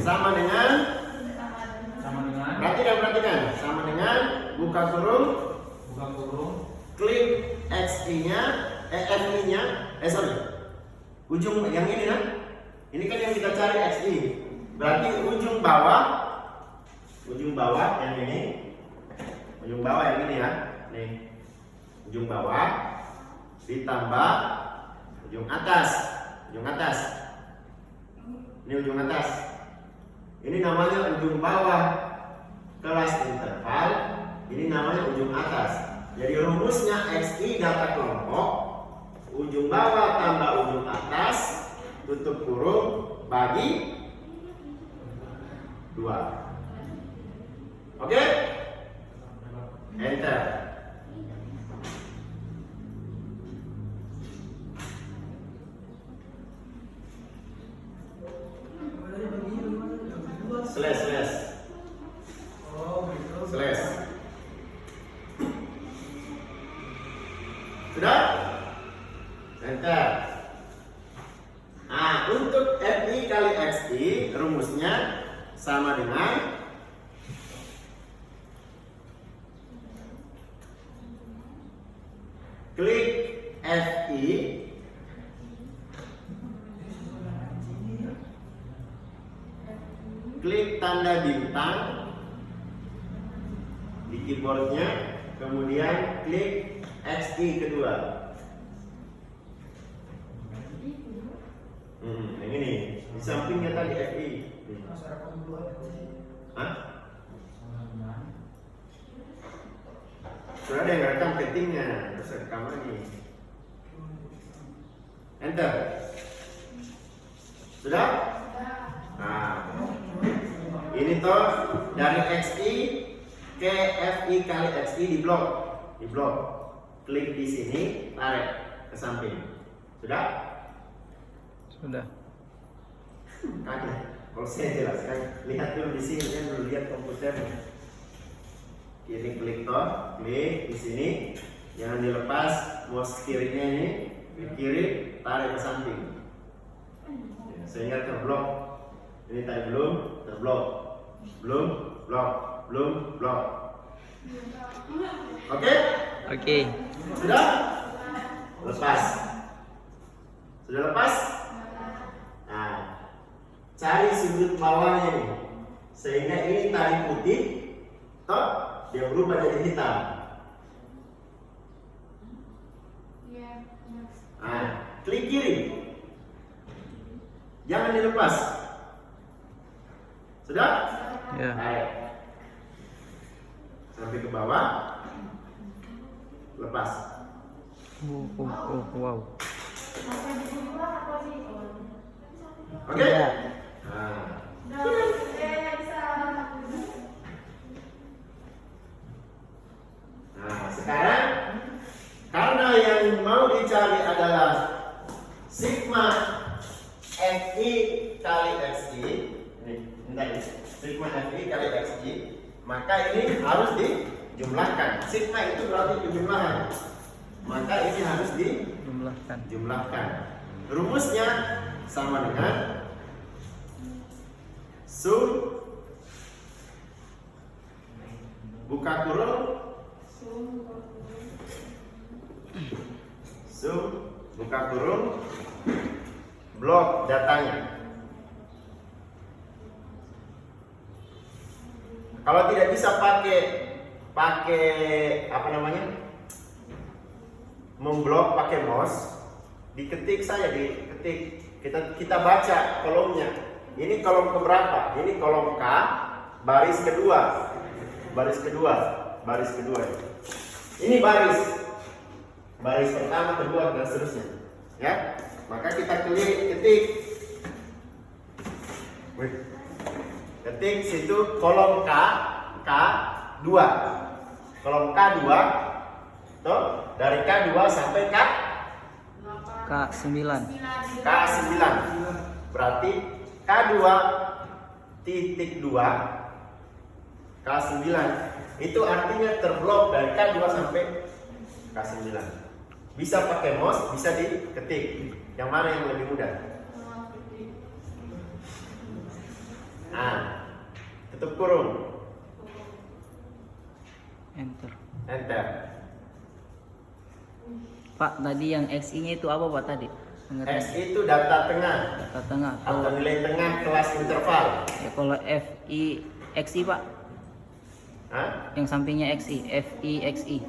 sama dengan perhatikan sama dengan buka kurung klik XI-nya FI-nya ujung yang ini kan? Ini kan yang kita cari XI. Berarti ujung bawah yang ini. Ujung bawah yang ini ya. Nih. Ujung bawah ditambah ujung atas. Ini ujung atas. Ini namanya ujung bawah kelas interval. Ini namanya ujung atas. Jadi rumusnya XI data kelompok ujung bawah tambah ujung atas tutup kurung bagi 2. Oke? Enter. Slash. Sudah? Enter. Nah, untuk FI kali XI rumusnya sama dengan klik FI klik tanda bintang di keyboardnya, kemudian klik XI kedua. Yang ini di sampingnya tadi FI. Hah? Sudah ada yang rekam ketingnya, terus rekam lagi. Enter. Sudah? Nah, ini toh dari XI ke FI kali XI di blok. Klik di sini, tarik ke samping. Sudah? Sudah. Kaget. Kalau saya jelaskan, lihat dulu di sini, kan dulu lihat komputernya. Ini klik toh, klik di sini, jangan dilepas. Mouse kirinya ini ke kiri, tarik ke samping. Sehingga terblok. Ini tadi belum terblok, belum blok. Oke? Oke. Sudah? Lepas. Sudah lepas? Nah, cari sudut bawahnya ini, sehingga ini tali putih, toh dia berubah jadi hitam. Nah, klik kiri, jangan dilepas. Sudah? Ya. Baik. Sampai ke bawah, lepas. Wow. Oke? Ya. Nah, sekarang karena yang mau dicari adalah sigma FI kali XI, ini sigma FI kali XI, maka ini harus dijumlahkan. Sigma itu berarti penjumlahan, maka ini harus dijumlahkan. Rumusnya sama dengan sum buka kurung blok datanya. Kalau tidak bisa pakai apa namanya, memblok pakai mouse, diketik saja, kita baca kolomnya. Ini kolom keberapa? Ini kolom K, baris kedua. Ini baris pertama, kedua, dan seterusnya. Ya, maka kita ketik. Ketik situ kolom K2. Kolom K2, toh dari K2 sampai K9. K9. Berarti K2 titik 2 K9 itu artinya terblok dari K2 sampai K9. Bisa pakai mouse, bisa diketik. Yang mana yang lebih mudah? Ah, tutup kurung. Enter. Enter. Pak, tadi yang XI-nya itu apa Pak tadi? X itu data tengah Data tengah. atau Kalau nilai tengah kelas interval. ya, kalau FI XI Pak, Hah? yang sampingnya XI, FI XI.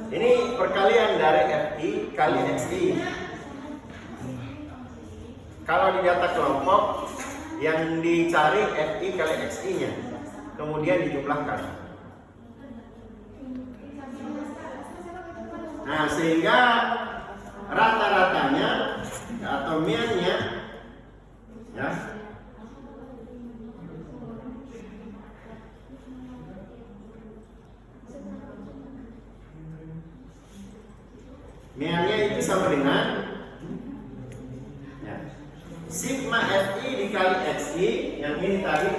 Ini perkalian dari FI kali XI. Kalau di data kelompok yang dicari FI kali XI-nya, kemudian dijumlahkan. Nah, sehingga rata-ratanya atau mean-nya ya mean-nya itu sama dengan ya, sigma FI dikali XI yang ini tadi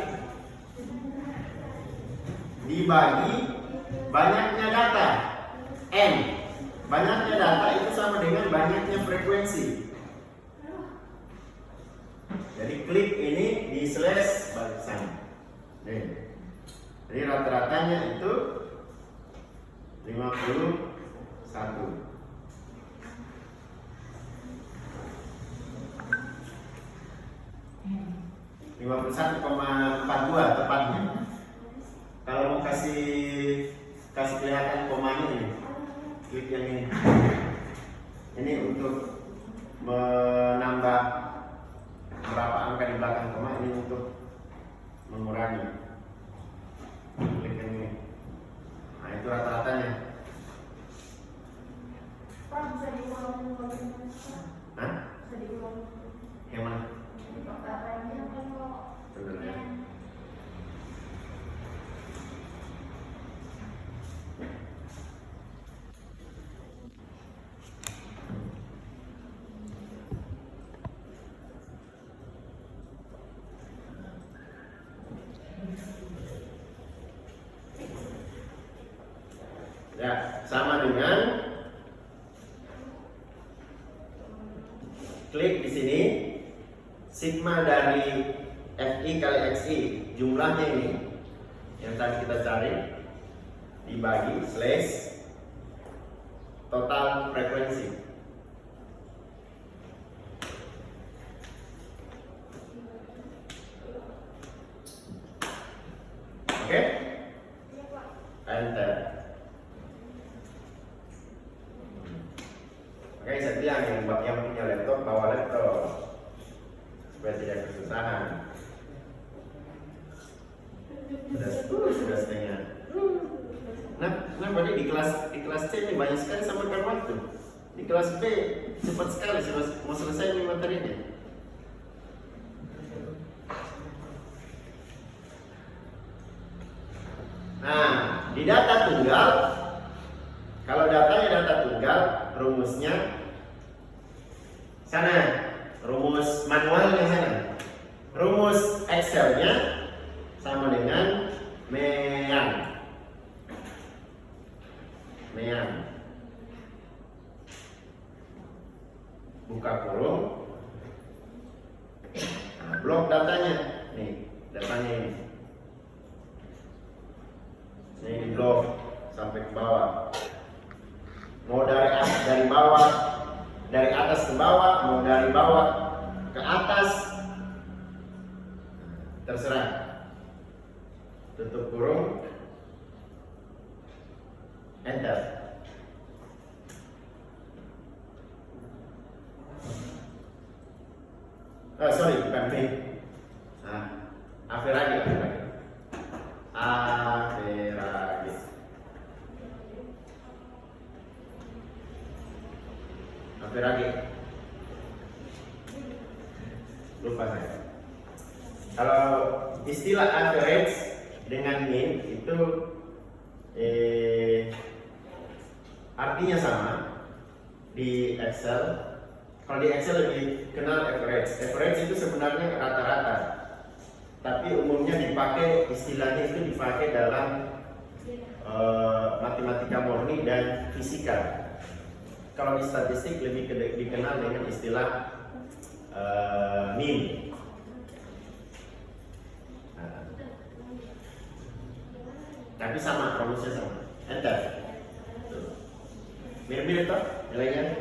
dibagi banyaknya data N. Banyaknya data itu sama dengan banyaknya frekuensi. Jadi klik ini di slash balik sana. Nih. Jadi rata-ratanya itu 51. .42 tepatnya. Kalau mau kasih kelihatan komanya ini, klik yang ini. Ini untuk menambah berapa angka di belakang koma, ini untuk mengurangi. Klik yang ini. Nah, itu rata-ratanya. Pak, bisa diulang lagi? Hah? Bisa diulang. Yang mana? Katanya kalau Sebenarnya. Ya, sama dengan klik di sini sigma dari FI kali XI, jumlahnya ini yang tadi kita cari dibagi slash total frekuensi. Oke? Enter. Oke, saya yang punya laptop bawa laptop supaya tidak kesusahan. Sudah setengah. Nah, kenapa di kelas C ini banyak sekali samakan waktu. Di kelas B cepat sekali mau selesai nih materinya. Nah, di data tunggal, kalau datanya data tunggal, rumusnya sana, rumus manualnya sana. Rumus Excelnya sama dengan mean. Buka kurung. Nah, blok datanya. Nih, datanya ini. Ini di blok sampai ke bawah. Mau dari bawah, dari atas ke bawah, mau dari bawah ke atas, terserah. Tutup kurung, enter. Oh, sorry, bukan P. Nah, Average. Lupa saya. Kalau istilah average dengan mean itu artinya sama di Excel. Kalau di Excel lebih kenal average. Average itu sebenarnya rata-rata, tapi umumnya istilahnya itu dipakai dalam matematika murni dan fisika. Kalau di statistik lebih dikenal dengan istilah mean. Tapi sama, rumusnya sama. Enter. Tuh. Mirip-mirip toh nilainya.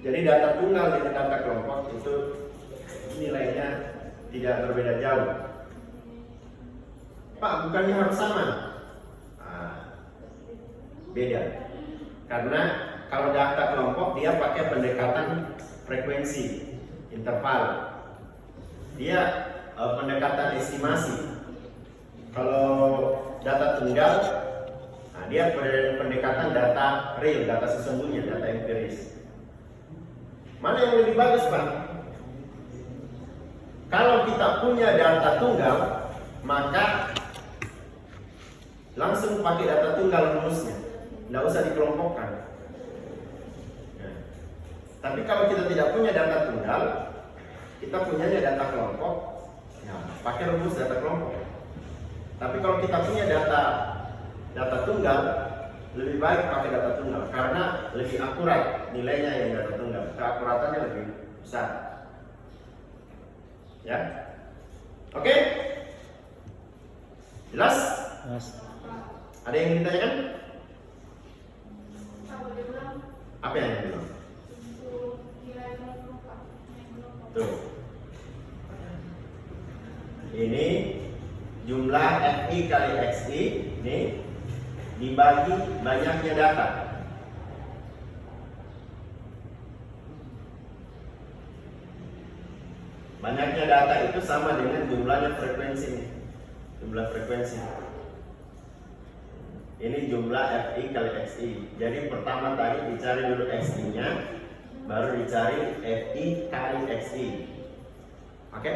Jadi data tunggal dengan data kelompok itu nilainya tidak berbeda jauh. Pak, bukannya harus sama? Beda. Karena kalau data kelompok dia pakai pendekatan frekuensi, interval. Dia pendekatan estimasi. Kalau data tunggal, dia pendekatan data real, data sesungguhnya, data empiris. Mana yang lebih bagus, Pak? Kalau kita punya data tunggal, maka langsung pakai data tunggal rumusnya, tidak usah dikelompokkan. Nah, tapi kalau kita tidak punya data tunggal, kita punyanya data kelompok, ya, pakai rumus data kelompok. Tapi kalau kita punya data tunggal, lebih baik pakai data tunggal karena lebih akurat nilainya yang data tunggal, keakuratannya lebih besar. Ya, oke, jelas? Mas. Ada yang ditanyakan? Apa dia bilang? Apa yang dibilang? Untuk nilai kelompok. Tuh, ini jumlah FI kali XI ini dibagi banyaknya data. Banyaknya data itu sama dengan jumlahnya frekuensi. Jumlah frekuensi. Ini jumlah FI kali XI. Jadi pertama tadi dicari dulu XI-nya, baru dicari FI kali XI. Oke?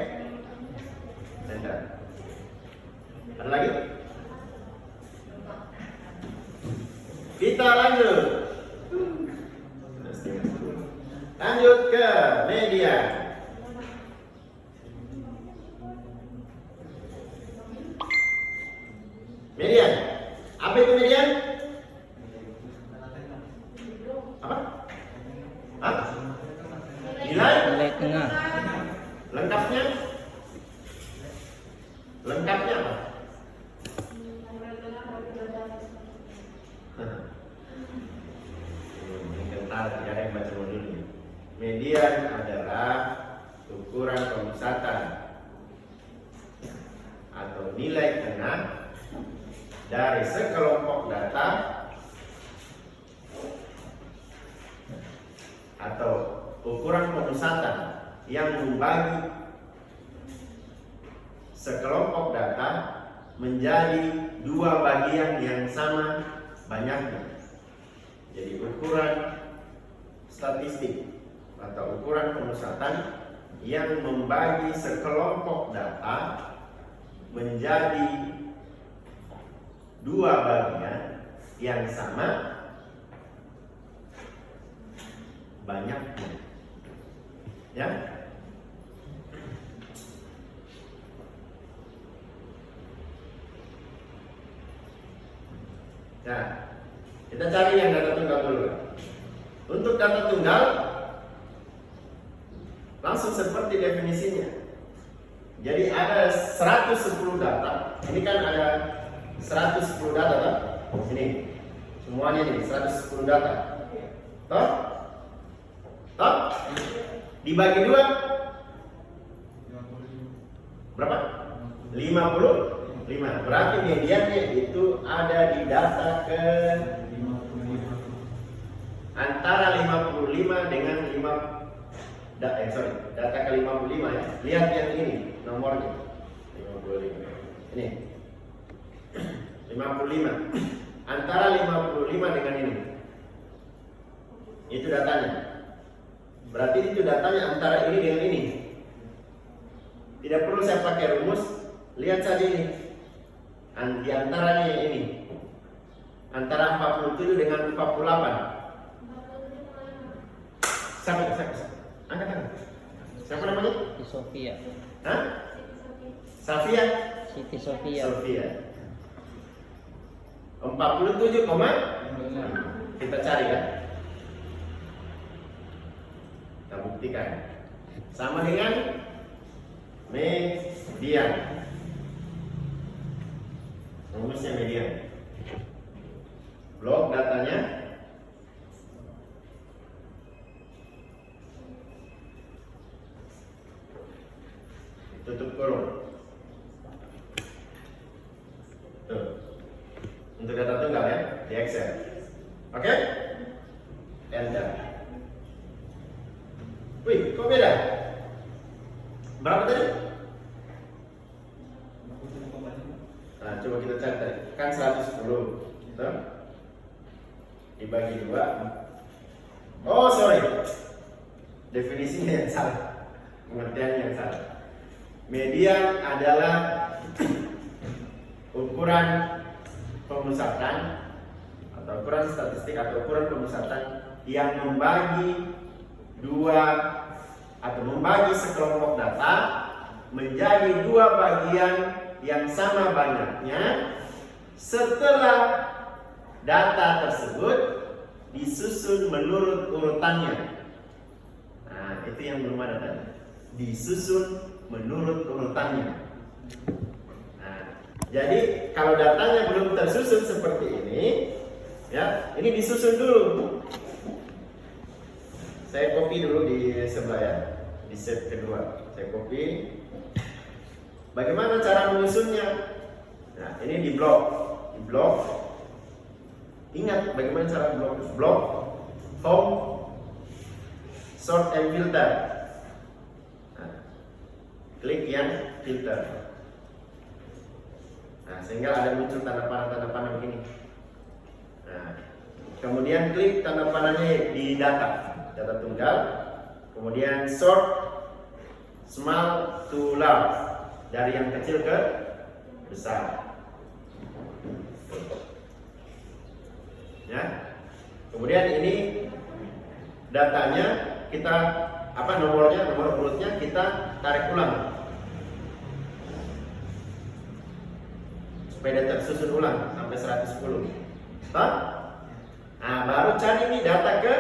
Enter. Ada lagi? Kita lanjut. Lanjut ke media. Median. Apa itu median? Apa? Hah? Nilai? Nilai tengah. Lengkapnya? Lengkapnya apa? Ini kental, tidak ada yang baca modulnya. Median adalah ukuran pemusatan atau nilai tengah dari sekelompok data atau ukuran pemusatan yang membagi sekelompok data menjadi dua bagian yang sama banyaknya. Jadi ukuran statistik atau ukuran pemusatan yang membagi sekelompok data menjadi dua bagian yang sama banyaknya. Ya. Nah, kita cari yang data tunggal dulu. Untuk data tunggal langsung seperti definisinya. Jadi ada 110 data. Ini kan ada 110 data kan? Ini semuanya nih 110 data. Toh? Toh? Dibagi dua berapa? 55. Berarti mediannya itu ada di data ke antara 55 dengan data ke 55 ya. Lihat yang ini nomornya 55. Ini 55. Antara 55 dengan ini. Itu datanya. Berarti itu datanya antara ini dengan ini. Tidak perlu saya pakai rumus. Lihat saja ini. Di antaranya yang ini. Antara 47 dengan 48. Siapa? Angkat. Siapa namanya? Siti Sofia. Hah? Safia? Siti Sofia. Sofia. 47, kita cari kan? Kita buktikan. Sama dengan median. rumusnya median. Blok datanya, tutup kolom. Tuh. Untuk data tunggal ya di Excel. Oke? Enter. Wih, kok beda? Berapa tadi? Nah, coba kita cari tadi. Kan 110. Tuh. Dibagi 2. Oh, sorry. Definisinya yang salah. Pengertiannya yang salah. Median adalah ukuran pemusatan atau ukuran statistik atau ukuran pemusatan yang membagi sekelompok data menjadi dua bagian yang sama banyaknya setelah data tersebut disusun menurut urutannya. Nah, itu yang belum ada tadi. Disusun menurut urutannya. Nah, jadi kalau datanya belum tersusun seperti ini, ya, ini disusun dulu. Saya copy dulu di sebelah ya, di set kedua. Saya copy. Bagaimana cara menyusunnya? Nah, ini di blok. Di blok. Ingat bagaimana cara blok? Blok, home, sort and filter. Nah, klik yang filter. Nah, sehingga ada muncul tanda panah begini. Nah, kemudian klik tanda panahnya di data tunggal. Kemudian sort small to large, dari yang kecil ke besar. Ya. Kemudian ini datanya kita nomor urutnya kita tarik ulang supaya dia tersusun ulang sampai 110. Nah, baru cari ini data ke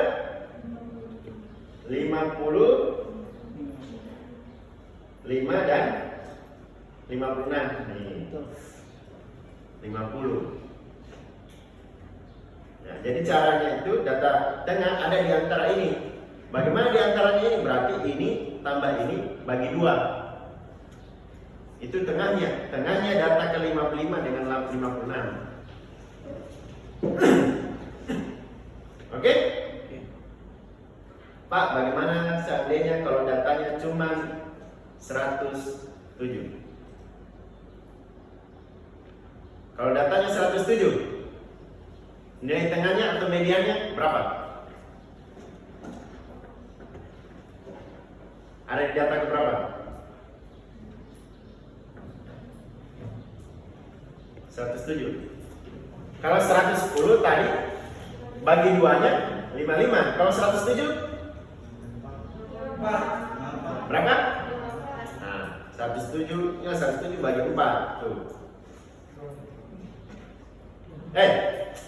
55 dan 56. Nih. 50. Nah, jadi caranya itu data tengah ada di antara ini. Bagaimana di antaranya ini? Berarti ini tambah ini bagi 2. Itu tengahnya. Tengahnya data ke 55 dengan 56. Oke? Pak, bagaimana seandainya kalau datanya cuma 107? Kalau datanya 107, nilai tengahnya atau mediannya berapa? Ada di data ke berapa? 107. Kalau 110 tadi bagi 2-nya 55. Kalau 107 berapa? Nah, 107 bagi 4 tuh.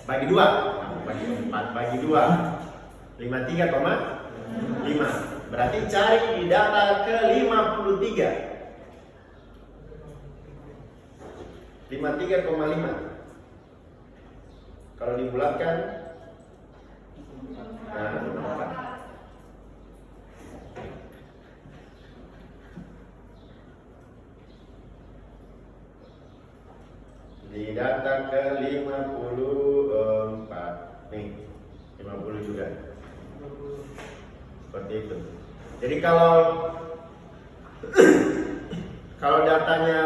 Bagi 2. Bagi 4 bagi 2. 53,5. Berarti cari di data ke 53. 53,5. Kalau dibulatkan, nah, 4. Di data ke 54. Nih, 50 juga. Seperti itu. Jadi kalau datanya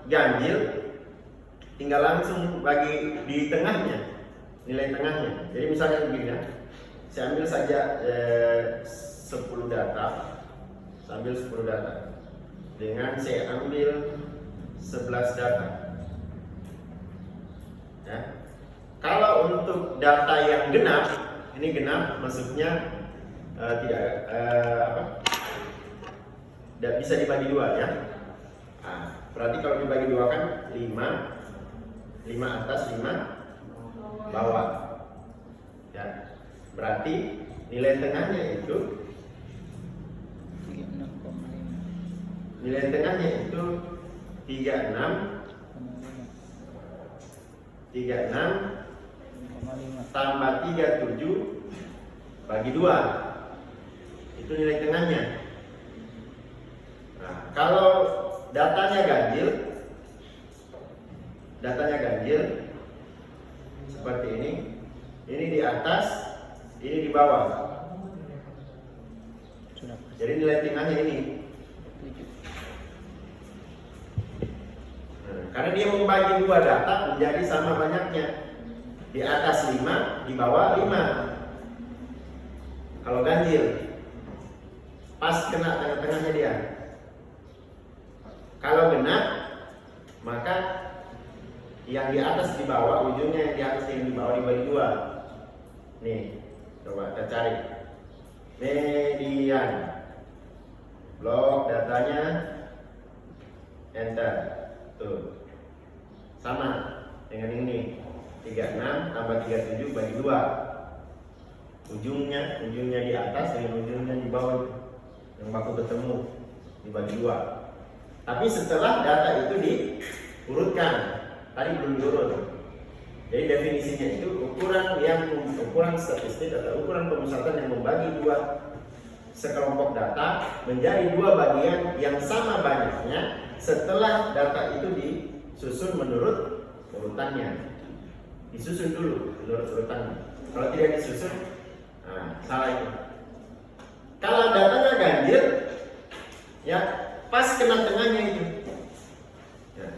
ganjil, tinggal langsung bagi di tengahnya, nilai tengahnya. Jadi misalnya begini ya, saya ambil saja 10 data, dengan saya ambil 11 data. Ya. Kalau untuk data yang genap, ini genap maksudnya tidak bisa dibagi 2 ya. Nah, berarti kalau dibagi 2 kan 5 atas 5 bawah. Ya. Berarti nilai tengahnya itu 36,5. 5. tambah 37 bagi 2. Itu nilai tengahnya. Nah, kalau datanya ganjil seperti ini di atas, ini di bawah. Sudah. Jadi nilai tengahnya ini. 7. Nah, karena dia membagi dua data menjadi sama banyaknya. Di atas 5, di bawah 5. Kalau ganjil, pas kena tengah-tengahnya dia. Kalau genap, maka yang di atas di bawah, ujungnya yang di atas yang di bawah dibagi 2. Nih, coba kita cari. Median. Blok datanya, enter. Tuh. Sama dengan ini. 36 tambah 37 bagi 2. Ujungnya di atas dengan ujungnya di bawah yang baku ketemu dibagi 2. Tapi setelah data itu diurutkan, tadi belum diurut. Jadi definisinya itu ukuran statistik atau ukuran pemusatan yang membagi dua sekelompok data menjadi 2 bagian yang sama banyaknya setelah data itu disusun menurut urutannya. Disusun dulu menurut urutannya. Kalau tidak disusun, salah itu. Kalau datanya ganjil, ya pas kena tengahnya itu. Ya.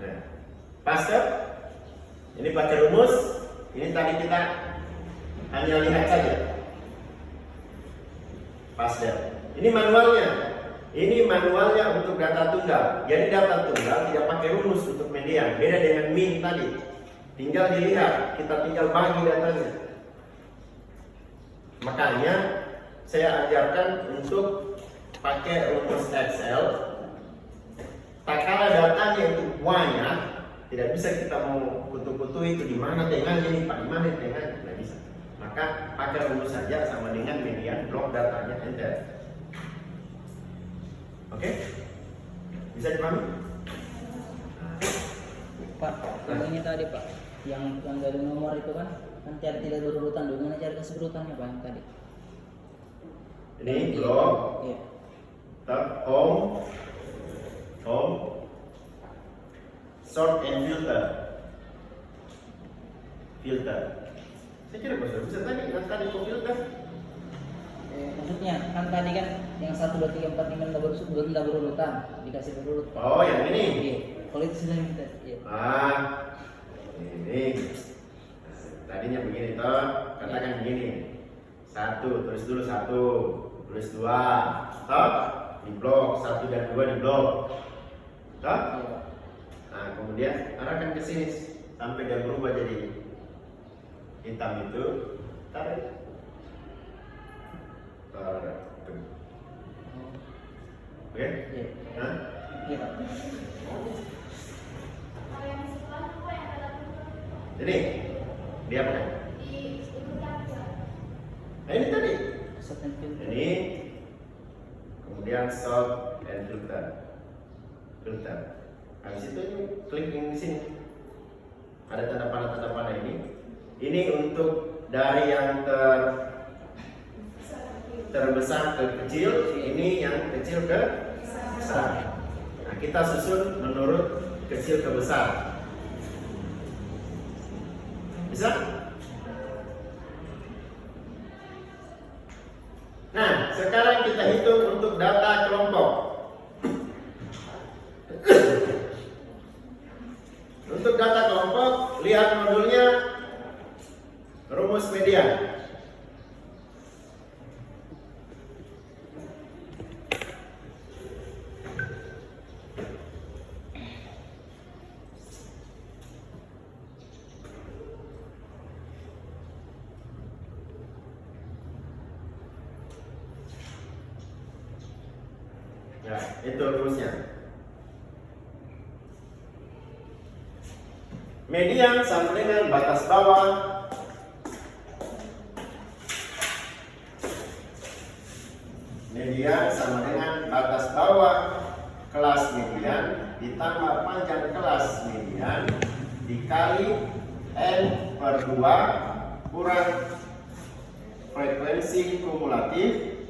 Nah, pas kan? Ini pakai rumus. Ini tadi kita hanya lihat saja. Pas deh. Ini manualnya. Ini manualnya untuk data tunggal. Jadi data tunggal tidak pakai rumus untuk median. Beda dengan min tadi. Tinggal dilihat, kita tinggal bagi datanya. Makanya saya ajarkan untuk pakai rumus Excel. Tak kala datanya itu banyak, tidak bisa kita mau kutu-kutu itu di mana tengahnya ini, Pak, di mana tengahnya, tidak bisa. Maka pakai rumus saja sama dengan median, blok datanya, enter. Oke? Bisa dipahami? Pak, yang ini tadi Pak, yang dari nomor itu kan cari tidak berurutan, dengan cari kasih urutannya Pak yang tadi. Ini blok, Iya. tab home, sort and filter. Saya kira bisa tadi, yang tadi kok filter. Maksudnya kan tadi kan yang 1, 2, 3, 4, 5 tidak berurutan, dikasih berurut. Oh, yang ini. Iya. Kalau itu sudah kita. Iya. Ini. Tadinya begini toh, katakan begini. 1, tulis dulu 1, tulis 2, toh di blok 1 dan 2 di blok, toh. Nah, kemudian arahkan ke sini sampai dia berubah jadi hitam itu, tarik. Oke? Iya. Hah? Iya Pak. Kalau yang sebelah itu apa yang ada tunggal? Ini dia apa? Di urutan ya. Nah, ini tadi. Sort and filter. Ini kemudian sort and filter. Habis itu klik yang di sini. Ada tanda panah ini. Ini untuk dari yang terbesar ke kecil, ini yang kecil ke besar. Nah, kita susun menurut kecil ke besar. Bisa? Nah, sekarang kita hitung untuk data kelompok. Untuk data kelompok, lihat modulnya rumus median. Ya, itu rumusnya. Median sama dengan batas bawah median sama dengan batas bawah kelas median ditambah panjang kelas median dikali N per 2 kurang frekuensi kumulatif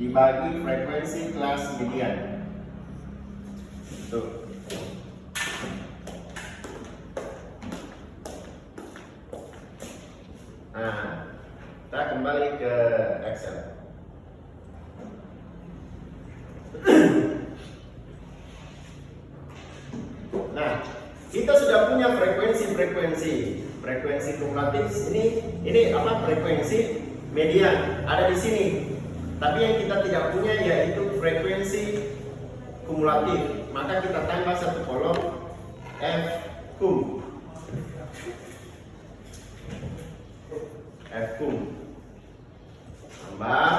dibagi frekuensi kelas median. Tuh. Nah, kita kembali ke Excel. Nah, kita sudah punya frekuensi kumulatif. Ini apa? Frekuensi median ada di sini. Tapi yang kita tidak punya yaitu frekuensi kumulatif. Maka kita tambah satu kolom F cum. F cum tambah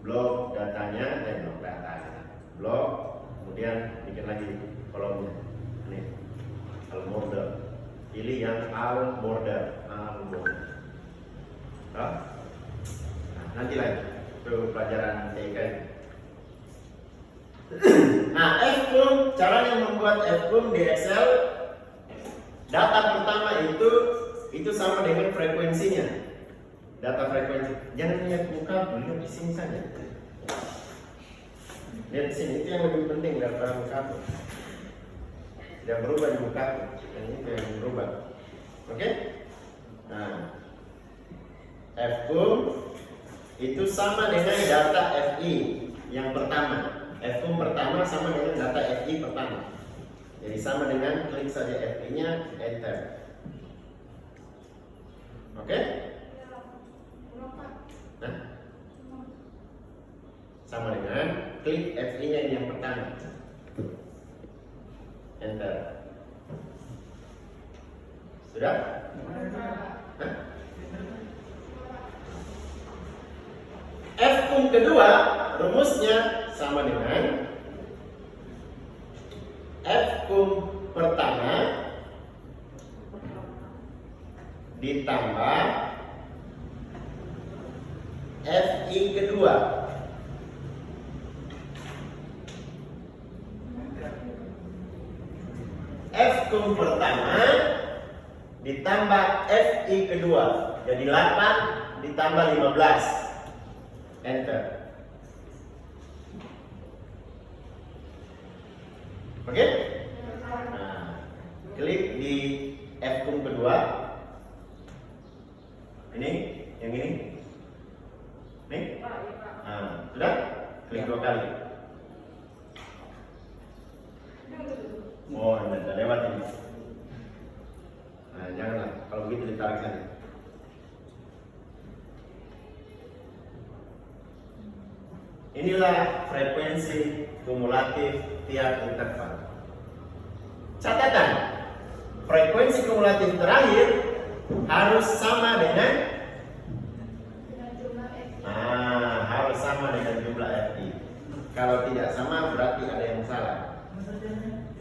blok datanya, blok, kemudian bikin lagi kolomnya. Ini all border, pilih yang all border. Nah, nanti lagi itu pelajaran TIK. Nah, F cum, caranya membuat F cum di Excel. Data pertama itu sama dengan frekuensinya. Data frekuensi. Jangan lihat muka, lihat di sini saja. Lihat di sini, itu yang lebih penting daripada muka. Tidak berubah di muka, ini yang berubah. Oke? Nah, F cum itu sama dengan data FI yang pertama. F cum pertama sama dengan data FI pertama. Jadi sama dengan klik saja FI-nya, enter. Oke? Nah, sama dengan klik FI-nya yang pertama, enter. Sudah? Nah. F cum kedua rumusnya sama dengan F cum pertama ditambah FI kedua. F cum pertama ditambah FI kedua. Jadi 8 ditambah 15. Enter. Oke? Nah, klik di F cum kedua. Ini, yang ini. Nih. Nah, sudah? Klik 2 kali. Oh, udah lewat ini. Nah, janganlah. Kalau begitu ditarik saja. Inilah frekuensi kumulatif tiap interval. Catatan, frekuensi kumulatif terakhir harus sama dengan harus sama dengan jumlah FI. Kalau tidak sama berarti ada yang salah.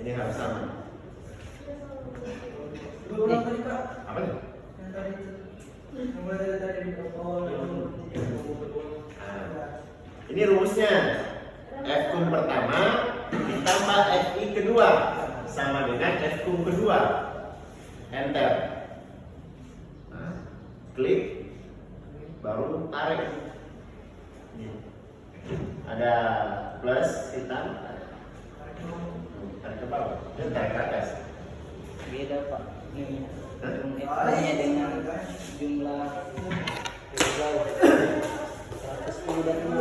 Ini harus sama. Apa nih? Ini rumusnya. F cum pertama ditambah FI kedua sama dengan F cum kedua. Enter. Nah, klik, baru tarik. Ada plus hitam, tarik ke bawah, dan tarik ke atas. Beda Pak. Ini F-nya dengan jumlah bawah 110 dan 6.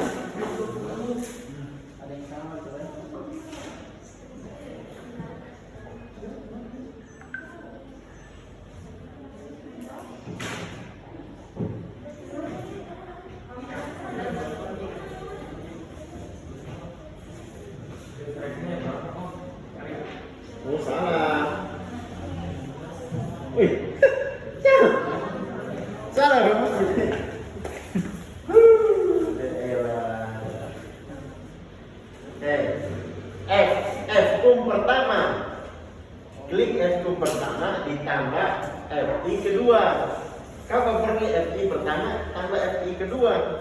Ada yang sama tuh kan? Oh, salah. Wih, salah rumus ini. F cum pertama, klik F cum pertama ditambah FI kedua. Kalau pergi FI pertama tambah FI kedua.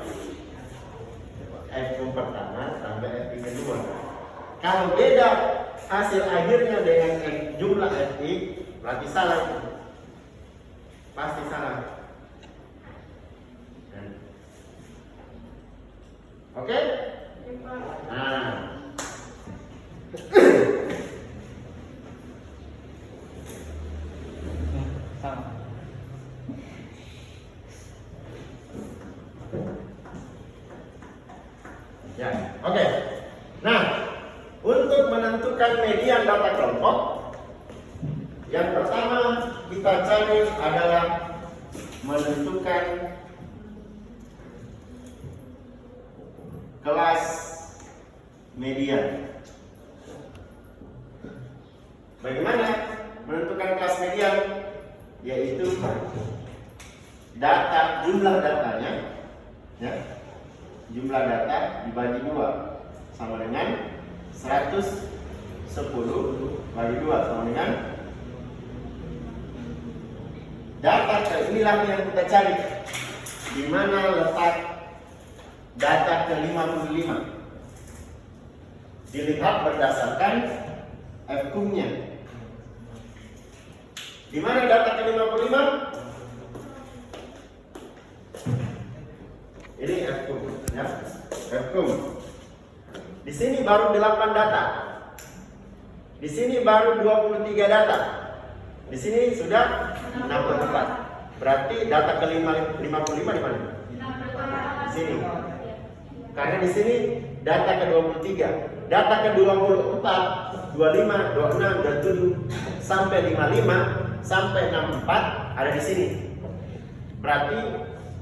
F1 pertama tambah F1 kedua. Kalau beda hasil akhirnya dengan jumlah F1, berarti salah. Pasti salah. Oke? Nah. Sama. Ya, oke. Nah, untuk menentukan median data kelompok, yang pertama kita cari adalah menentukan kelas median. Bagaimana menentukan kelas median? Yaitu data, jumlah datanya, ya, jumlah data dibagi 2 sama dengan 110 bagi 2 sama dengan data. Inilah yang kita cari. Di mana letak data ke-55? Dilihat berdasarkan F-nya. Di mana data ke-55? Ini F-kum, ya. F-kum. Di sini baru 8 data. Di sini baru 23 data. Di sini sudah 64. Berarti data ke-55 di mana? Di sini. Karena di sini data ke-23, data ke-24, 25, 26, 27 sampai 55 sampai 64 ada di sini. Berarti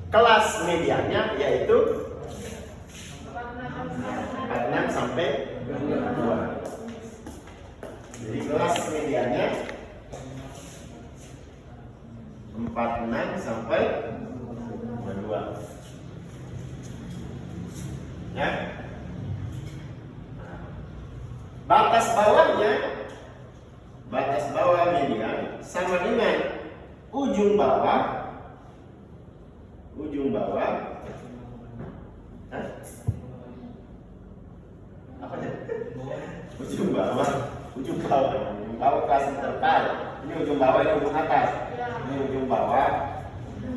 kelas mediannya yaitu 46 sampai 2. Jadi kelas mediannya 46 sampai 2. Ya. Batas bawahnya, batas bawah median sama dengan ujung bawah, hah? Apa aja? Ujung bawah kelas interval. Ini ujung bawah, ini ujung atas. Ini ujung bawah,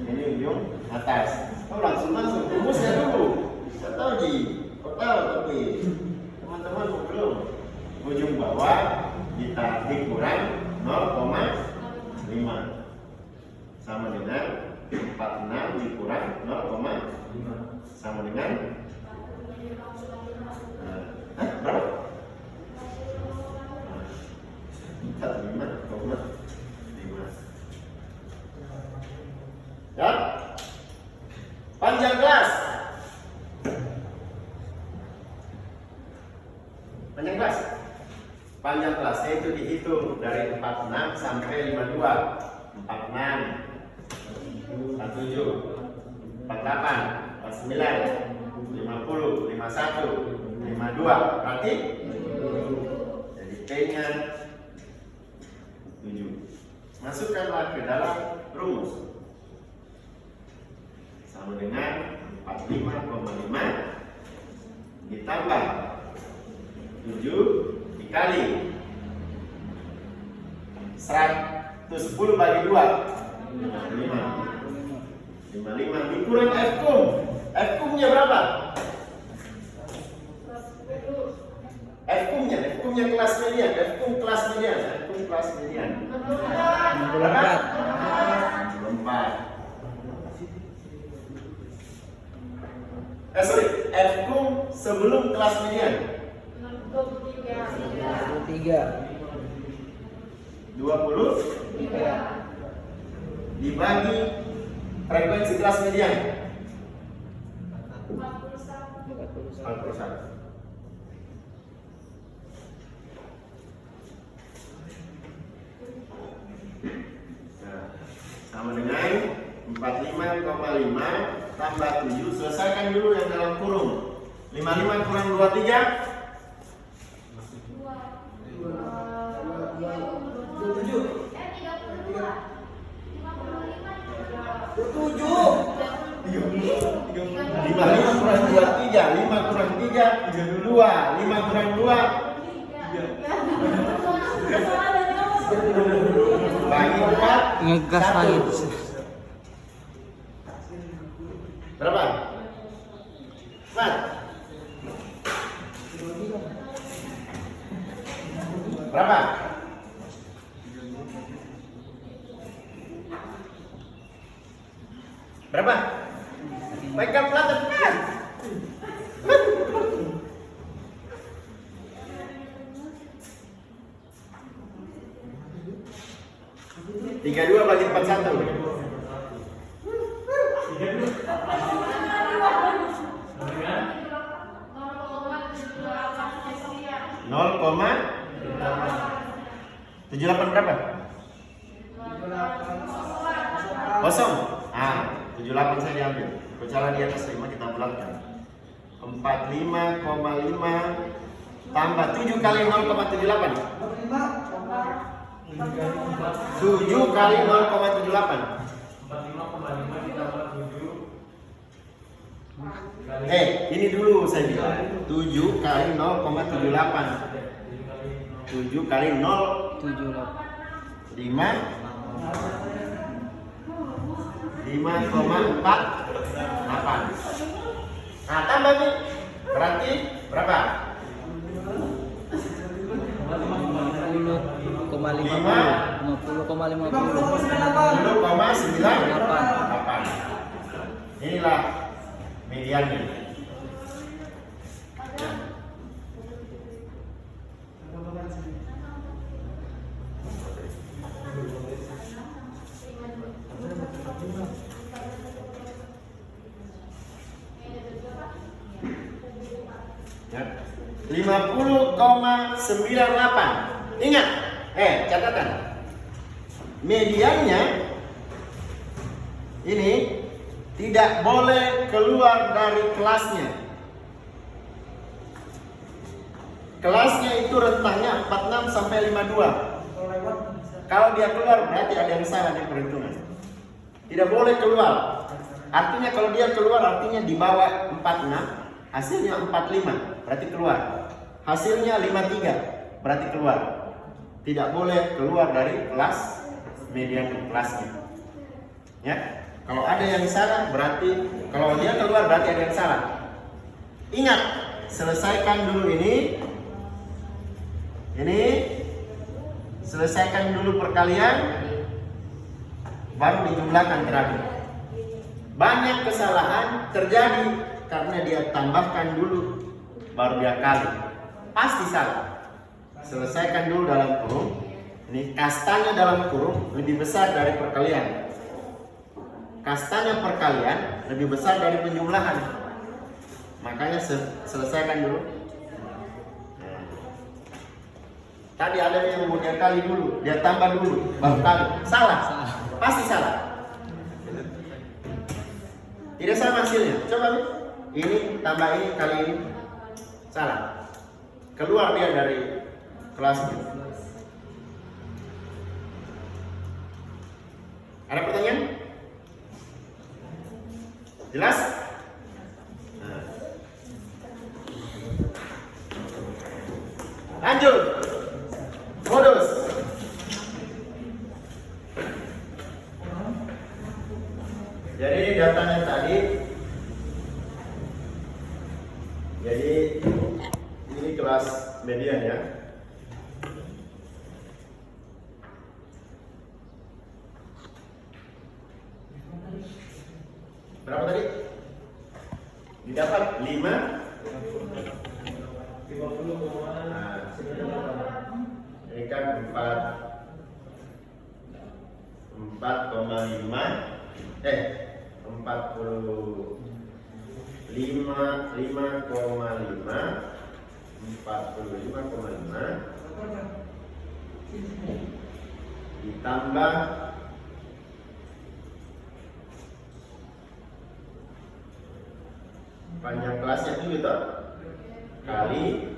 ini ujung atas. Oh, langsung rumusnya dulu. Saya tahu Ji, kau tahu tapi teman-teman belum. Ujung bawah dikurang 0,5 sama dengan 46 dikurang 0,5 sama dengan berapa? 45,5. Ya. Panjang kelas. Panjang kelasnya itu dihitung dari 46 sampai 52. 46, 47, 48, 49, 50, 51, 52. Berarti jadi P-nya 7. Masukkanlah ke dalam rumus. Sama dengan 45,5 ditambah 7 dikali 110 bagi 2 55 dikurang F-kum. F-kumnya berapa? F-kumnya kelas median. F-kum kelas median. 64. F-kum sebelum kelas median 23 dibagi frekuensi kelas median 41. Nah, sama dengan 45,5 tambah 7. Selesaikan dulu yang dalam kurung. 55 kurang 23 55 Nah, 5 kurang 2, 3. 5 kurang 3, 2. 5 kurang 2, bagi 4, Ngegas 1. lagi. Berapa? 4. Berapa? Berapa? Pegang pelan. 32 bagi 41. 0,78 berapa? Kosong. 78 saya diambil. Kucaran di atas 5 kita bulatkan. 45,5 tambah 7 kali 0,78. 7 kali 0,78. Ini dulu saya bilang 7 kali 0,78. 7 kali 0 5 5,48. Nah, tambah nih. Berarti berapa? 50,98. Inilah mediannya. Ya. 50,98. Ingat, catatan. Mediannya ini tidak boleh keluar dari kelasnya. Kelasnya itu rentangnya 46 sampai 52. Kalau dia keluar berarti ada yang salah di perhitungan. Tidak boleh keluar. Artinya kalau dia keluar artinya di bawah 46, hasilnya 45, berarti keluar. Hasilnya 53, berarti keluar. Tidak boleh keluar dari kelas median kelasnya. Ya. Kalau ada yang salah berarti kalau dia keluar berarti ada yang salah. Ingat, selesaikan dulu ini. Selesaikan dulu perkalian, baru dijumlahkan terakhir. Banyak kesalahan terjadi karena dia tambahkan dulu baru dia kali. Pasti salah. Selesaikan dulu dalam kurung. Ini kastanya dalam kurung lebih besar dari perkalian. Kastanya perkalian lebih besar dari penjumlahan. Makanya selesaikan dulu. Tadi ada yang mau dia kali dulu, dia tambah dulu, baru kali. Salah. Pasti salah. Tidak sama hasilnya. Coba nih. Ini tambah ini kali ini. Salah. Keluar dia dari kelasnya. Ada pertanyaan? Jelas? Nah. Lanjut. Modus. Jadi datanya tadi. Jadi ini kelas median ya. Berapa tadi? Didapat 5. Ini kan 4,5 45,5 ditambah panjang kelasnya dulu itu kali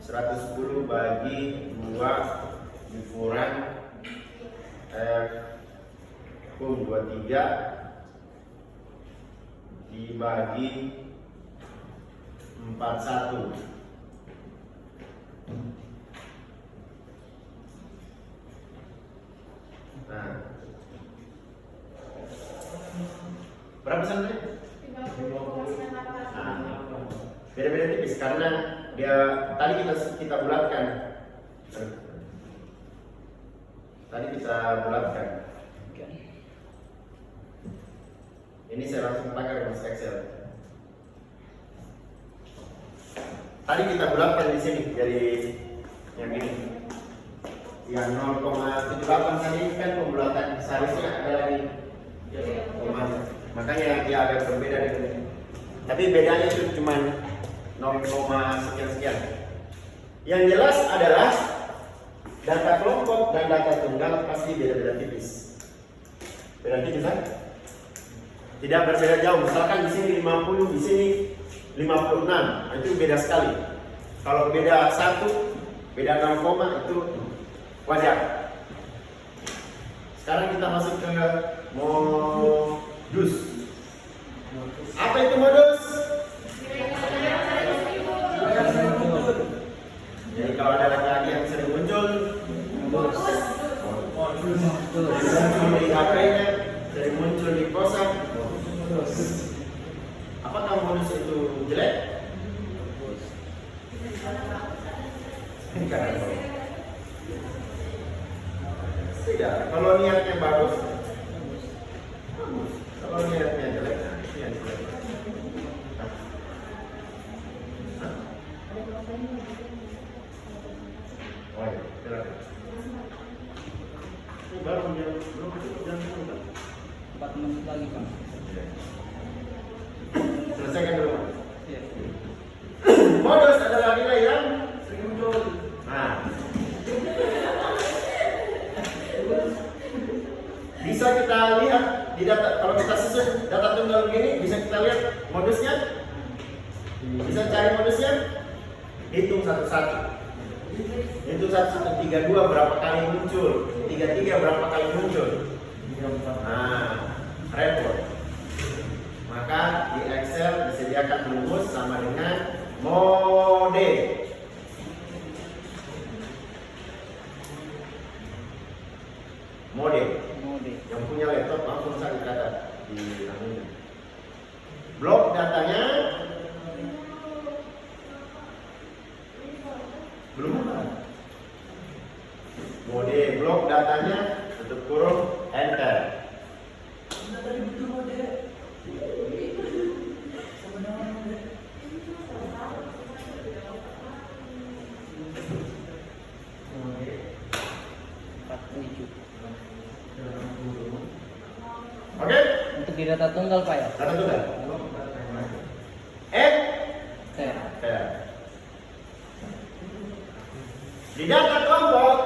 110 bagi 2 ukuran F Hukum 23 dibagi 41. Nah, berapa sebenarnya? 50,98. Nah, beda-beda tipis karena dia tadi kita bulatkan. Tadi kita bulatkan. Oke. Ini saya langsung pakai rumus Excel. Tadi kita bulatkan di sini jadi yang ini. Yang 0,78 tadi kan pembulatan seharusnya ada lagi. Makanya dia agak berbeda dengan ini. Tapi bedanya itu cuma 0, sekian. Yang jelas adalah data kelompok dan data tunggal pasti beda-beda tipis. Beda tipis kan? Tidak berbeda jauh. Misalkan di sini 50, di sini 56. Nah, itu beda sekali. Kalau beda 1, beda 0, itu wajar. Sekarang kita masuk ke modus. Apa itu modus? Jadi kalau ada laki-laki yang sering muncul di HP-nya, sering muncul di kosan, apakah modus itu jelek? Tidak. Kalau niatnya bagus, bagus. Kalau niatnya jelek, itu yang jelek. Oh iya, silakan. Ini baru jam 4 menit lagi, Pak. selesaikan dulu. Iya. Modus adalah nilai yang sering muncul. Nah, bisa kita lihat di data. Kalau kita susun data tunggal begini, bisa kita lihat modusnya. Bisa cari modusnya. Hitung satu-satu. Hitung satu-satu. 32 berapa kali muncul? 33 berapa kali muncul? Nah, repot. Maka di Excel disediakan rumus sama dengan mode. Mode. Yang punya laptop langsung cari data di ini. Blok datanya belum ada. Mode blok datanya tutup kurung enter. Oke? Untuk di data tunggal, Pak ya? Data tunggal. Enter. Di data kelompok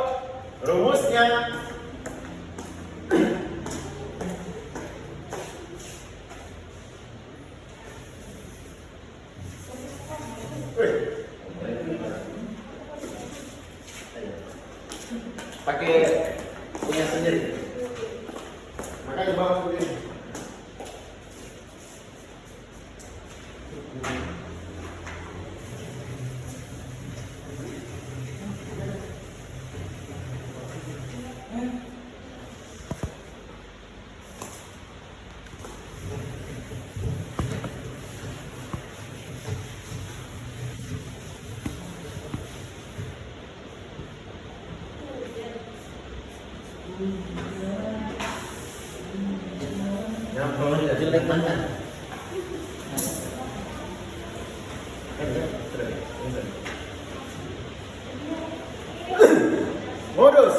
rumusnya pakai punya sendiri. Makanya bawa sendiri. Yang kalau tidak jelek mantan. Modus.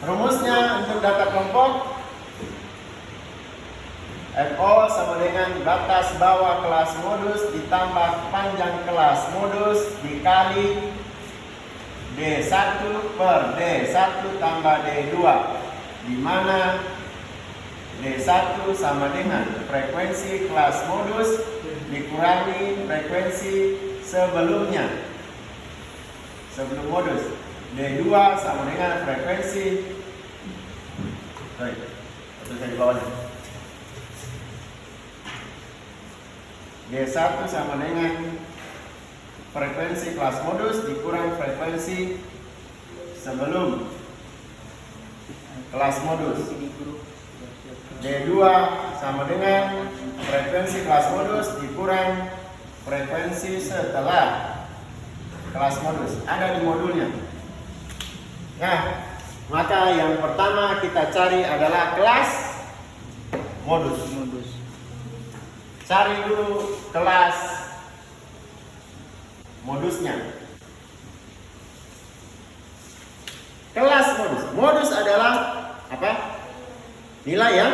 Rumusnya untuk data kelompok MO sama dengan batas bawah kelas modus ditambah panjang kelas modus dikali D1 per D1 tambah D2, di mana D1 sama dengan frekuensi kelas modus dikurangi frekuensi sebelum modus. D2 sama dengan frekuensi Baik, tuliskan di bawahnya. D1 sama dengan frekuensi kelas modus dikurang frekuensi sebelum kelas modus. D2 sama dengan frekuensi kelas modus dikurang frekuensi setelah kelas modus. Ada di modulnya. Nah, maka yang pertama kita cari adalah kelas modus. Cari dulu kelas modusnya. Kelas modus. Modus adalah apa? Nilai ya?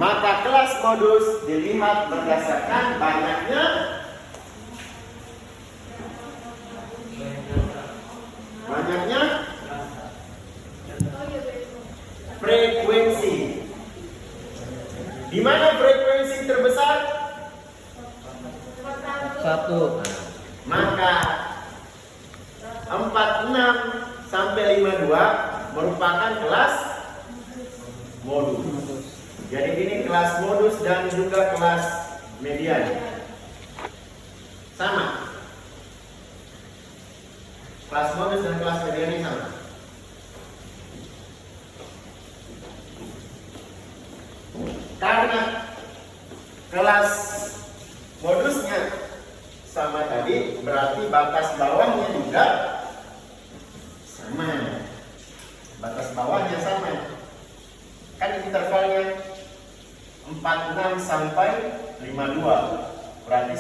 Maka kelas modus dilihat berdasarkan banyaknya frekuensi. Di mana frekuensi terbesar? 1. Maka 46 sampai 52 merupakan kelas modus. Jadi ini kelas modus dan juga kelas median. Sama. Kelas modus dan kelas median ini sama. Karena kelas modusnya sama tadi, berarti batas bawahnya juga sama. Batas bawahnya sama. Kan intervalnya 46 sampai 52. Berarti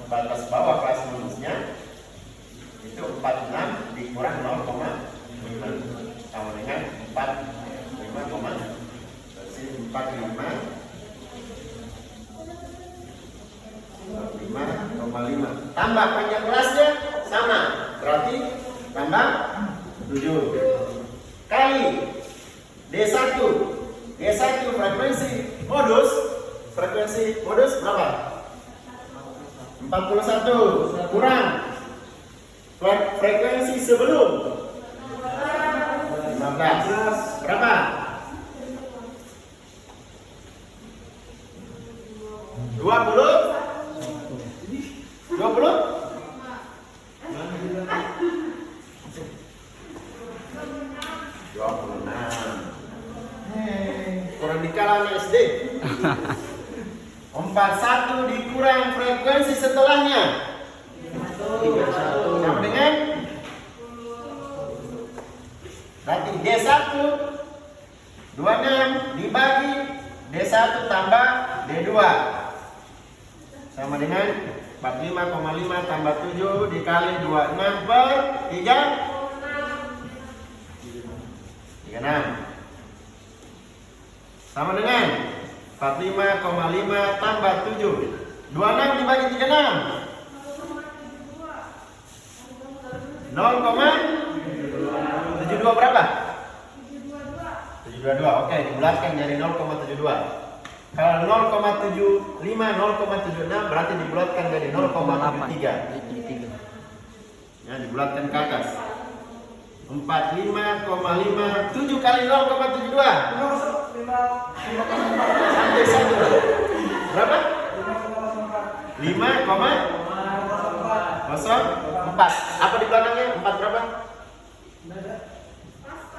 batas bawah kelas modusnya itu 46 dikurang 0,5 sama dengan 45,5 tambah panjang kelasnya sama, berarti tambah 7 kali D1 frekuensi modus berapa? 41 kurang frekuensi sebelum 15 berapa? 26 kurang di kalangan SD. 41 dikurang frekuensi setelahnya 31 sama dengan berarti D1 26 dibagi D1 tambah D2 sama dengan 45,5 tambah 7 dikali 26 per 36 sama dengan 45,5 tambah 7 26 dibagi 36 0,72 berapa? 722. Oke, dibulatkan dari 0,72. Kalau 0,75 0,76 berarti dibulatkan dari 0,73. Ya, dibulatkan ke atas. 45,5 7 kali 0,72 sampai 1 berapa? 5,04. Apa di belakangnya? 4 berapa?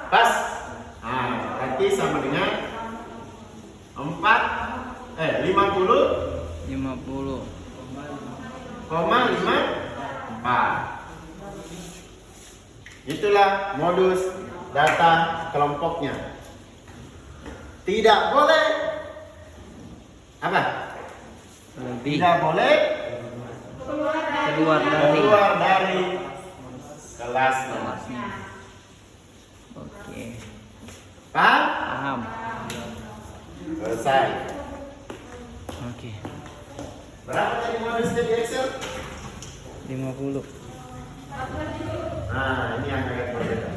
Pas. Nah, berarti sama dengan 50,54. Itulah modus data kelompoknya. Tidak boleh apa? Tidak boleh keluar dari kelasnya. Oke. Paham? Selesai. Oke. Berapa tadi modusnya di Excel? 50. Nah, ini yang agak berbeda.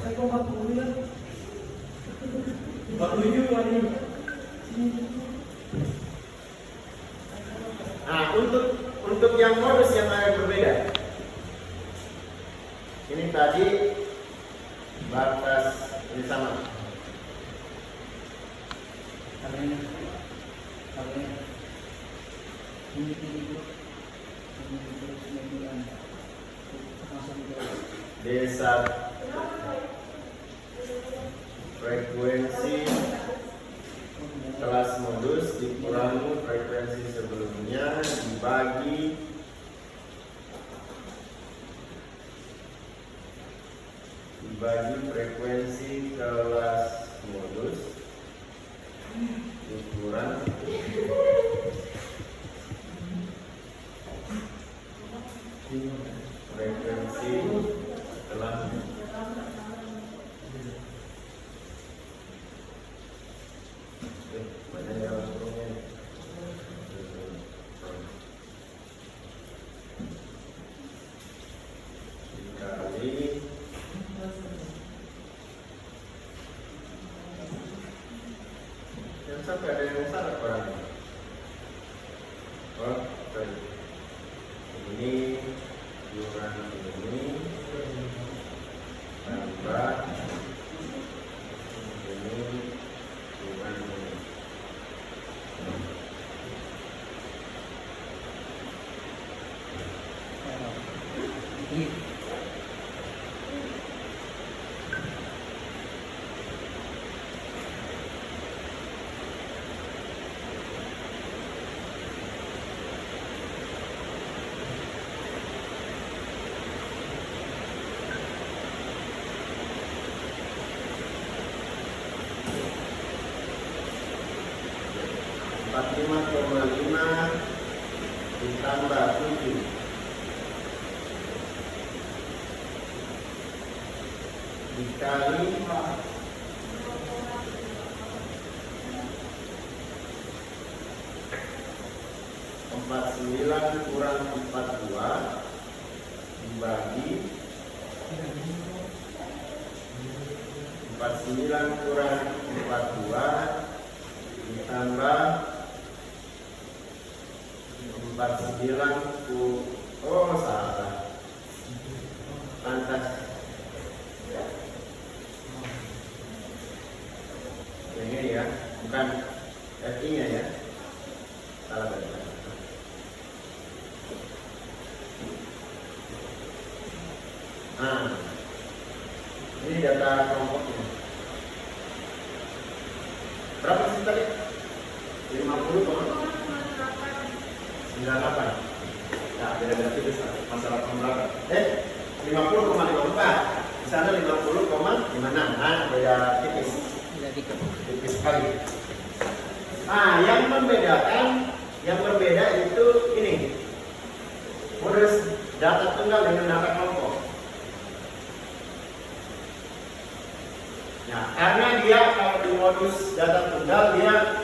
Nah, untuk yang modus yang agak berbeda. Ini tadi batas ini sama. ini kabelnya ini grup kemudian masuk ke desa frekuensi kelas modus dikurangi frekuensi sebelumnya dibagi frekuensi kelas modus dikurang frekuensi kelas mana yang langsungnya dikali yang sampai ada yang salah orang sorry. Ini kurang ini tambah ini kurang ini. ini Empat 45,5 ditambah 7 dikali 49 kurang 42 dibagi 49 kurang 42 ditambah 49 oh salah pantas yang ini ya bukan FI nya ya salah baca. Nah ini data kelompoknya berapa sih tadi 50,98. Nah, beda-beda tipis lah. Masalah pemberapa? 50,54. Di sana 50,56. Nah, beda tipis. beda dikit. Tipis sekali. Nah, yang berbeda itu ini. Modus data tunggal dengan data kelompok. Nah, karena dia kalau di modus data tunggal dia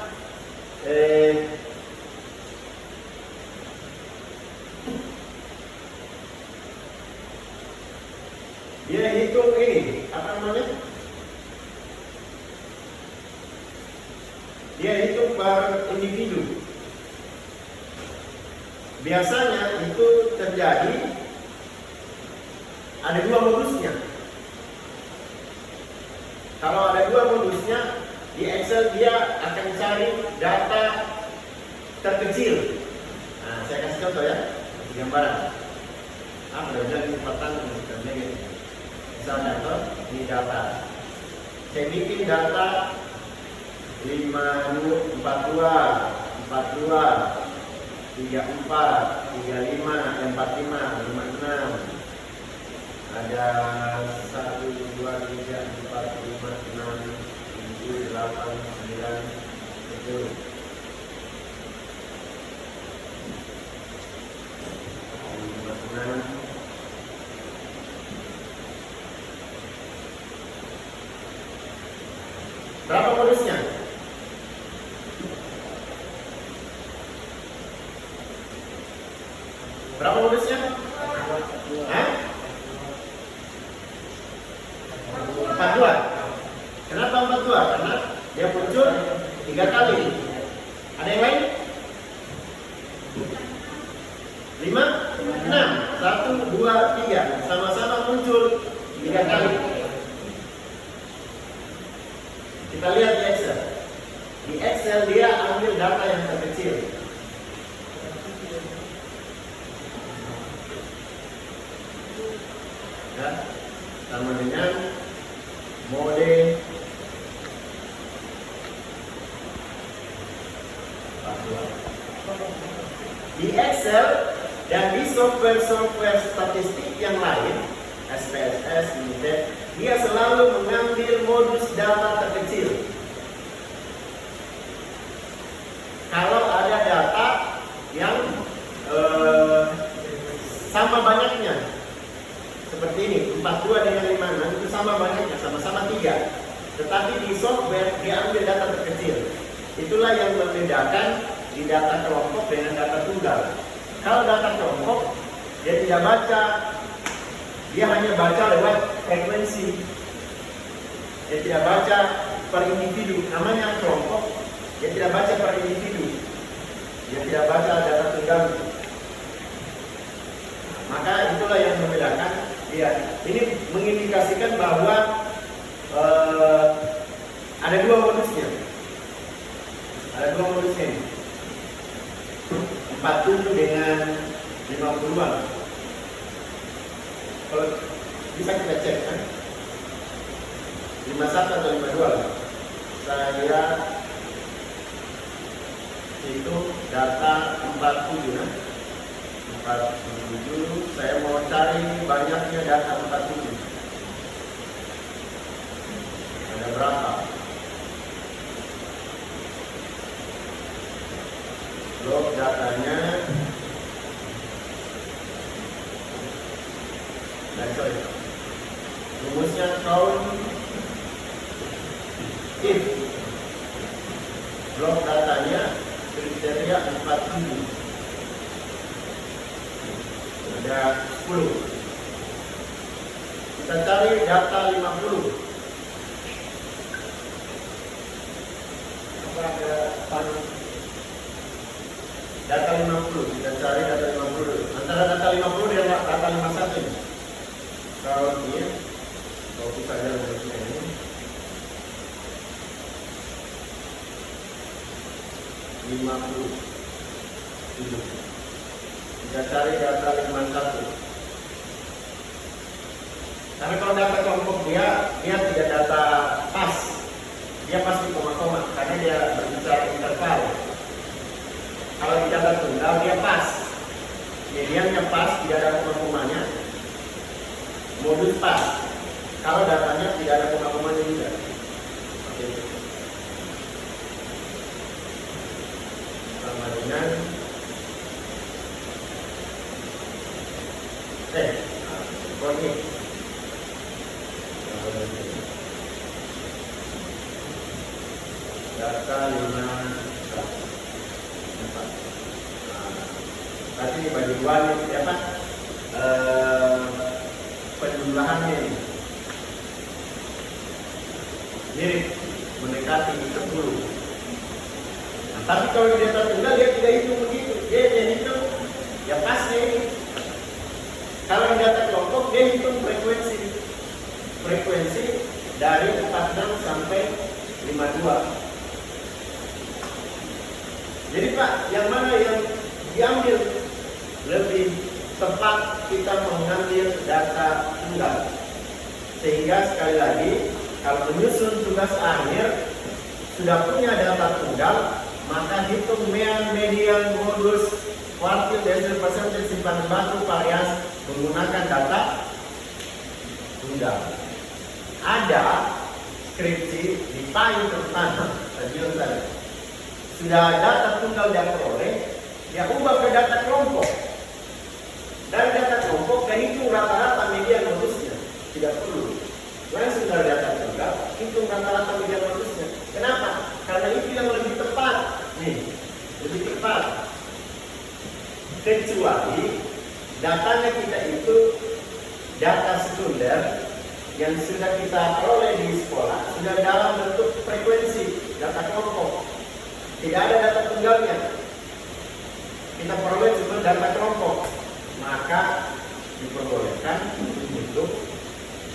dia hitung ini apa namanya? Dia hitung per individu. Biasanya itu terjadi ada dua modusnya. Kalau ada dua modusnya di Excel dia akan cari data terkecil. Nah, saya kasih contoh ya, gambaran. Mudah-mudahan ini petang gitu. Misalnya contoh ini data. Saya bikin data 42, 34, 35, 56. Ada 1, 2, 3, 4, 5, 6, 7, 8, 9, 10. Berapa modusnya? Berapa modusnya? Hah? 42. Kenapa 42? Karena dia muncul 3 kali. Ada yang lain? 5, 6, 1, 2, 3. Sama-sama muncul 3 kali. Kita lihat di Excel. Di Excel dia ambil data yang terkecil. Ya, sama dengan mode di Excel dan di software statistik yang lain, SPSS, Limited, dia selalu mengambil modus data terkecil. Kalau ada data yang sama banyaknya, seperti ini, 42 dengan 56 itu sama banyaknya, sama-sama 3. Tetapi di software dia ambil data terkecil. Itulah yang membedakan di data kelompok dengan data tunggal. Kalau data kelompok, dia tidak baca, dia hanya baca lewat frekuensi. Dia tidak baca per individu, namanya kelompok. Dia tidak baca per individu. Dia tidak baca data tunggal. Maka itulah yang membedakan dia. Ini mengindikasikan bahwa ada dua modusnya. Ada dua modusnya ini. 47 dengan 50-an. Kalau bisa kita cek kan? 51 atau 52 lah. Saya itu data 47 kan? 47, saya mau cari banyaknya data 47. Ada berapa? Blok datanya. Dan coy, rumusnya count if blok datanya kriteria 47. Ada 10. Kita cari data 50. Apa ada panel? Data 50. Kita cari data 50. Antara data 50 dan data 51 ini. Kalau ini, kalau kita ada ini. 50. Kita cari data 51. Tapi kalau data kelompok dia tidak data pas. Dia pasti koma-koma karena dia berbicara interval. Kalau di data tunggal dia pas. Mediannya pas, tidak ada koma-komanya. Modus pas. Kalau datanya tidak ada koma-komanya juga. Oke. Sama dengan ini data 54. Tadi dibagi dua nih, apa? Penjumlahannya ini mirip mendekati 10. Nah, tapi kalau di data tunggal dia tidak hitung begitu, dia hitung ya pasnya ini. Kalau di data kelompok dia hitung frekuensi dari 46 sampai 52. Jadi Pak, yang mana yang diambil lebih tepat kita mengambil data tunggal. Sehingga sekali lagi kalau menyusun tugas akhir sudah punya data tunggal, maka hitung median modus kuartil decimal persen simpanan batu varians menggunakan data tunggal. Ada skripsi di paling pertama stadion tadi. Sudah data tunggal yang peroleh, dia ubah ke data kelompok. Dari data kelompok dan hitung rata-rata median modusnya. Tidak perlu. Langsung dari data tunggal, hitung rata-rata median modusnya. Kenapa? Karena itu yang lebih tepat. Nih, lebih tepat. Kecuali datanya kita itu data sekunder yang sudah kita peroleh di sekolah, sudah dalam bentuk frekuensi, data kelompok. Tidak ada data tunggalnya. Kita peroleh cuma data kelompok. Maka diperbolehkan untuk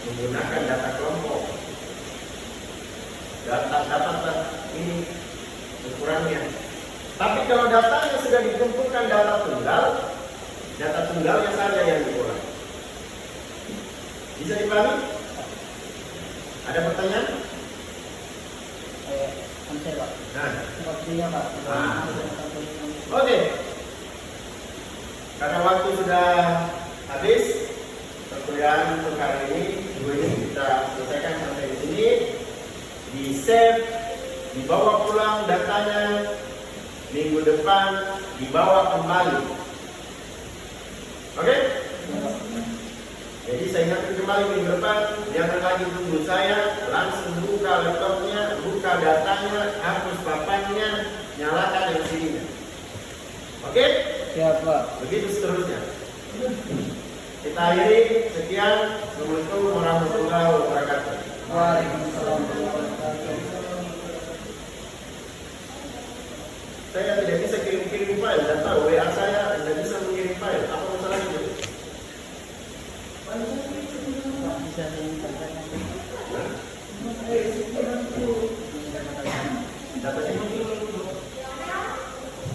menggunakan data kelompok. Data ini Kurangnya. Tapi kalau datanya sudah dikumpulkan data tunggalnya saja yang dikurang. Bisa dipahami? Ada pertanyaan? Answer Pak. Nah, Waktunya Pak. oke. Karena waktu sudah habis, perkuliahan untuk hari ini, ini kita selesaikan sampai di sini. Di save, dibawa pulang datanya. Minggu depan dibawa kembali. Oke? Jadi saya ingatkan kembali minggu depan, jangan lagi tunggu saya, langsung buka laptopnya, buka datanya, hapus papannya, nyalakan yang sininya. Oke? Siap Pak. Begitu seterusnya. Kita akhiri, sekian. Assalamualaikum warahmatullahi wabarakatuh. Waalaikumsalam warahmatullahi wabarakatuh. Saya tidak bisa kirim file, dan tahu WA saya tidak bisa mengirim file. Apa masalahnya? Bisa saya minta Datanya saya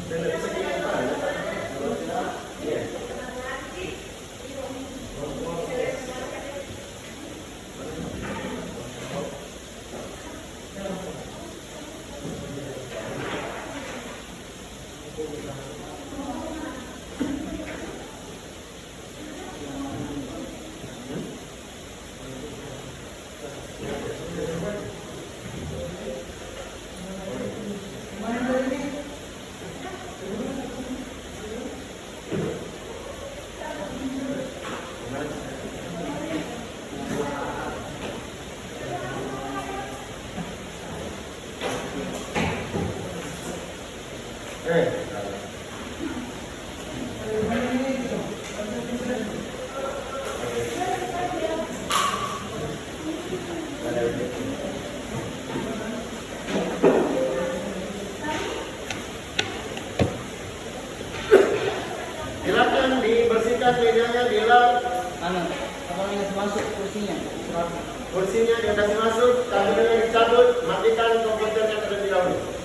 tidak bisa kirim file. Iya. Silakan dibersihkan mejanya, dilap. Apa yang masuk kursinya? Kursinya dikasih masuk, tabelnya dicabut, matikan komputernya terlebih dahulu.